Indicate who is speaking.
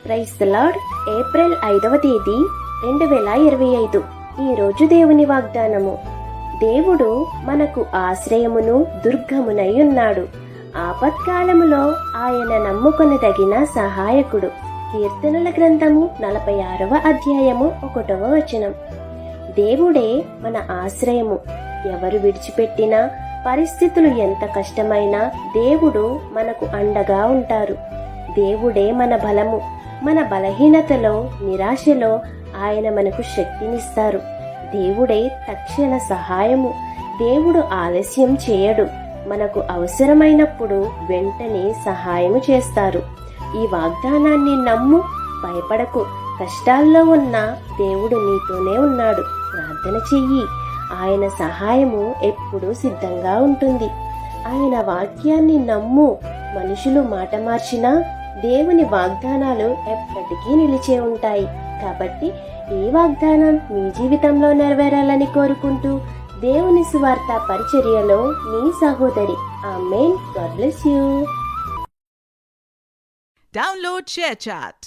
Speaker 1: Praise the lord. April 5వ తేదీ 2025. ఈరోజు దేవుని వాగ్దానము. దేవుడు మనకు ఆశ్రయమును దుర్గమునై ఉన్నాడు. ఆపత్కాలములో ఆయన నమ్ముకొనదగిన సహాయకుడు. కీర్తనల గ్రంథము 46వ అధ్యాయము 1వ వచనం. దేవుడే మన ఆశ్రయము. ఎవరు విడిచిపెట్టినా, పరిస్థితులు ఎంత కష్టమైనా దేవుడు మనకు అండగా ఉంటారు. దేవుడే మన బలము. మన బలహీనతలో, నిరాశలో ఆయన మనకు శక్తినిస్తారు. దేవుడే తక్షణ సహాయము. దేవుడు ఆలస్యం చేయడు. మనకు అవసరమైనప్పుడు వెంటనే సహాయము చేస్తారు. ఈ వాగ్దానాన్ని నమ్ము, భయపడకు. కష్టాల్లో ఉన్న దేవుడు నీతోనే ఉన్నాడు. ప్రార్థన చెయ్యి. ఆయన సహాయము ఎప్పుడూ సిద్ధంగా ఉంటుంది. ఆయన వాక్యాన్ని నమ్ము. మనుషులు మాట మార్చినా దేవుని వాగ్దానాలు ఎప్పటికీ నిలిచే ఉంటాయి. కాబట్టి ఈ వాగ్దానం మీ జీవితంలో నెరవేరాలని కోరుకుంటూ దేవుని సువార్త పరిచర్యలో మీ సహోదరి. Amen. God bless you.
Speaker 2: Download ShareChat.